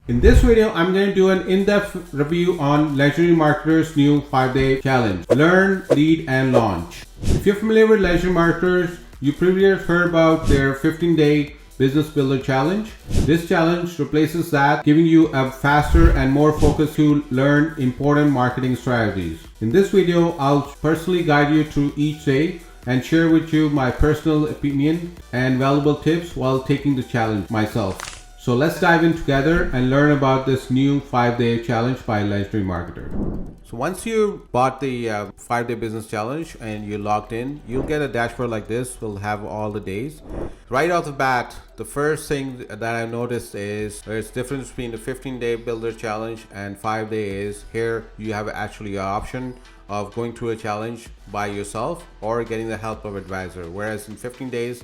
In this video, I'm going to do an in-depth review on Legendary Marketer's new 5-day challenge. Learn, lead, and launch. If you're familiar with Legendary Marketers, you previously heard about their 15-day business builder challenge. This challenge replaces that, giving you a faster and more focused to learn important marketing strategies. In this video, I'll personally guide you through each day and share with you my personal opinion and valuable tips while taking the challenge myself. So let's dive in together and learn about this new 5-day challenge by Legendary Marketer. So once you bought the 5-day business challenge and you logged in, you'll get a dashboard like this. We'll have all the days. Right off the bat, the first thing that I noticed is there's difference between the 15-day builder challenge and 5-day is here you have actually an option of going through a challenge by yourself or getting the help of an advisor. Whereas in 15 days,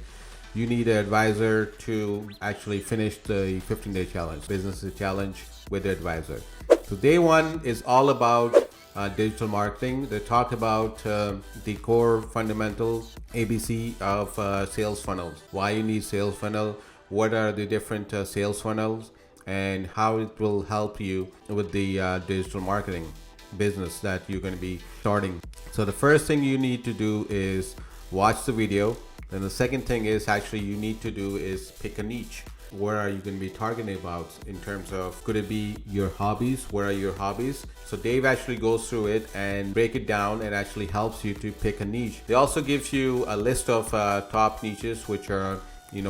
you need an advisor to actually finish the 15-day challenge, business challenge with the advisor. So day one is all about digital marketing. They talk about the core fundamental ABC of sales funnels, why you need sales funnel, what are the different sales funnels, and how it will help you with the digital marketing business that you're going to be starting. So the first thing you need to do is watch the video. Then the second thing is actually you need to do is pick a niche. Where are you going to be targeting about in terms of, could it be your hobbies? Where are your hobbies? So Dave actually goes through it and break it down and actually helps you to pick a niche. They also give you a list of top niches which are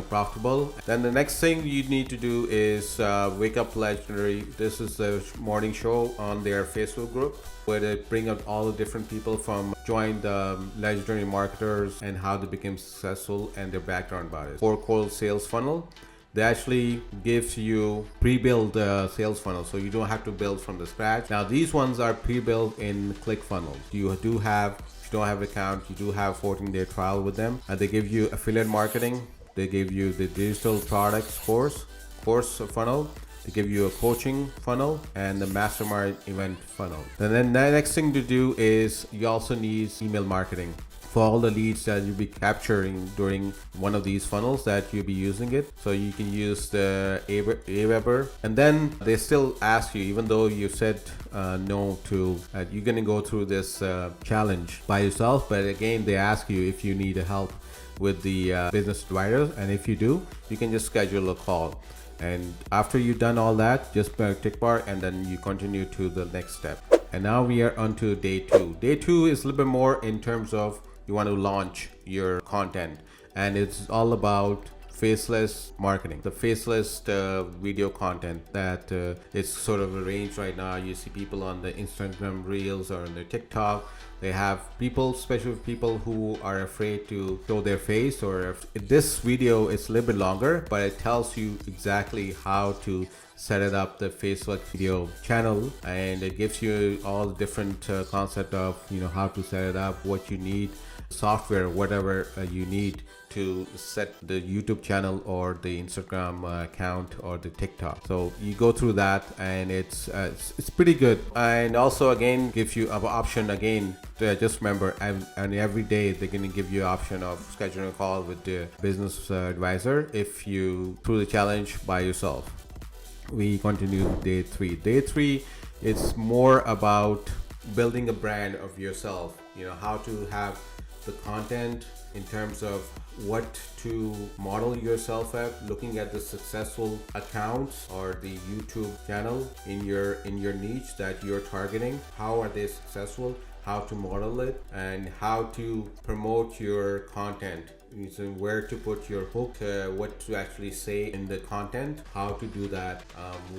profitable. Then the next thing you need to do is Wake Up Legendary. This is the morning show on their Facebook group where they bring up all the different people from join the Legendary Marketers and how they became successful and their background about it. For cold sales funnel, they actually give you pre-built sales funnel, so you don't have to build from the scratch. Now these ones are pre-built in ClickFunnels. If you don't have an account, you do have 14-day trial with them. They give you affiliate marketing. They give you the digital products course funnel. They give you a coaching funnel and the mastermind event funnel. And then the next thing to do is you also need email marketing for all the leads that you'll be capturing during one of these funnels that you'll be using it. So you can use the Aweber. And then they still ask you, even though you said no to, you're gonna go through this challenge by yourself. But again, they ask you if you need help with the business advisors. And if you do, you can just schedule a call. And after you've done all that, just tick bar and then you continue to the next step. And now we are on to day two. Day two is a little bit more in terms of you want to launch your content, and it's all about faceless marketing, the faceless video content that is sort of arranged right now. You see people on the Instagram reels or on their TikTok. They have people, especially people who are afraid to show their face, or if this video is a little bit longer, but it tells you exactly how to set it up, the Facebook video channel, and it gives you all the different concept of how to set it up, what you need, software, whatever you need to set the YouTube channel or the Instagram account or the TikTok. So you go through that and it's pretty good. And also again gives you an option again to just remember, and every day they're going to give you an option of scheduling a call with the business advisor if you through the challenge by yourself. We continue day three. Day three is more about building a brand of yourself, how to have the content in terms of what to model yourself at, looking at the successful accounts or the YouTube channel in your niche that you're targeting. How are they successful? How to model it and how to promote your content. Using where to put your hook, what to actually say in the content, how to do that,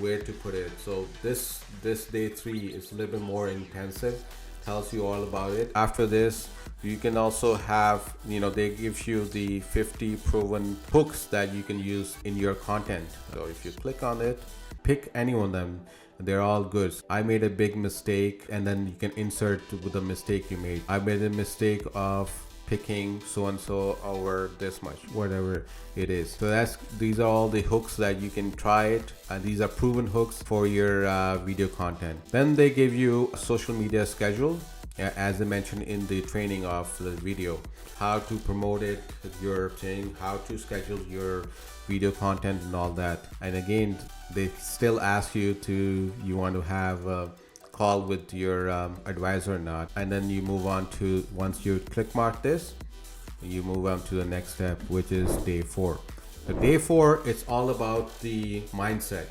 where to put it. So this day three is a little bit more intensive, tells you all about it. After this, you can also have, they give you the 50 proven hooks that you can use in your content. So if you click on it, pick any one of them. They're all good. I made a big mistake, and then you can insert with the mistake you made. I made a mistake of picking so and so over this much, whatever it is. So these are all the hooks that you can try it, and these are proven hooks for your video content. Then they give you a social media schedule. as I mentioned in the training of the video, how to promote it, your thing, how to schedule your video content and all that. And again, they still ask you to, you want to have a call with your advisor or not. And then you move on to, once you click mark this, you move on to the next step, which is day 4. The day 4, it's all about the mindset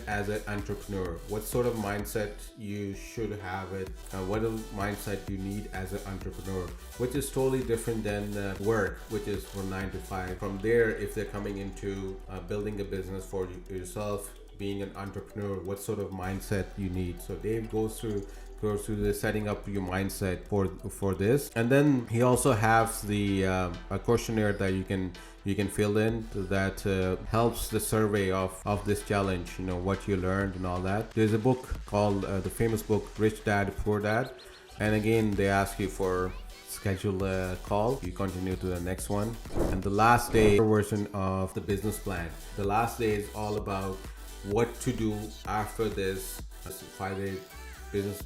as an entrepreneur. What sort of mindset you should have it, what mindset you need as an entrepreneur, which is totally different than work, which is from 9 to 5. From there, if they're coming into building a business for yourself, being an entrepreneur, what sort of mindset you need. So Dave goes through the setting up your mindset for this, and then he also has the a questionnaire that you can fill in that helps the survey of this challenge, you know, what you learned and all that. There's a book called the famous book Rich Dad Poor Dad, and again they ask you for schedule a call. You continue to the next one, and the last day version of the business plan. The last day is all about what to do after this 5-day business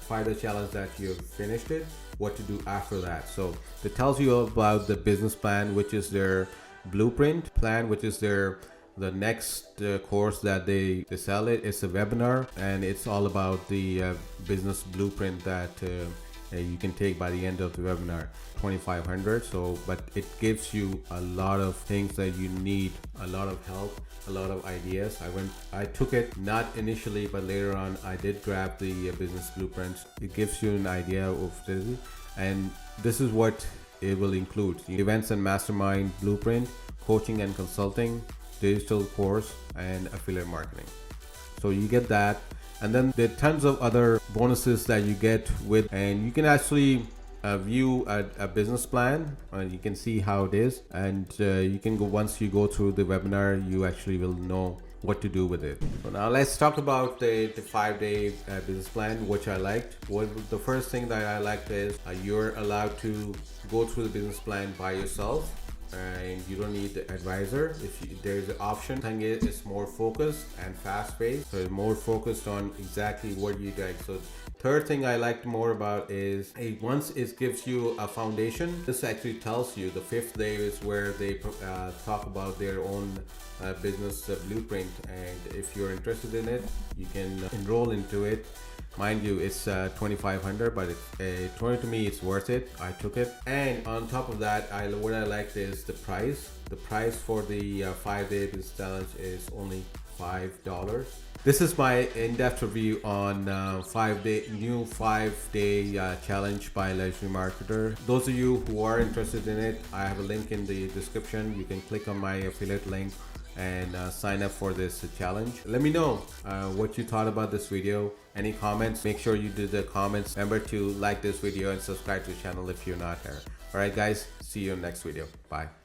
5-day challenge that you've finished it, what to do after that. So it tells you about the business plan, which is their blueprint plan, which is the next course that they sell. It's a webinar, and it's all about the business blueprint that you can take by the end of the webinar, 2,500. So but it gives you a lot of things that you need, a lot of help, a lot of ideas. I took it not initially, but later on I did grab the business blueprints. It gives you an idea of this, and this is what it will include: events and mastermind blueprint, coaching and consulting, digital course, and affiliate marketing. So you get that, and then there are tons of other bonuses that you get with, and you can actually view a business plan, and you can see how it is, and you can go, once you go through the webinar, you actually will know what to do with it. So now let's talk about the 5-day business plan, which I liked. The first thing that I liked is you're allowed to go through the business plan by yourself, and you don't need the advisor. There's an option. The thing is, it's more focused and fast-paced, so it's more focused on exactly what you like. So third thing I liked more about is once it gives you a foundation, this actually tells you the 5th day is where they talk about their own business blueprint, and if you're interested in it, you can enroll into it. Mind you, it's 2,500, but to me it's worth it. I took it, and on top of that, what I liked is the price. The price for the 5-day business challenge is only $5. This is my in-depth review on new 5-day challenge by Legendary Marketer. Those of you who are interested in it, I have a link in the description. You can click on my affiliate link and sign up for this challenge. Let me know what you thought about this video. Any comments, make sure you do the comments. Remember to like this video and subscribe to the channel if you're not here. Alright guys, see you in the next video. Bye.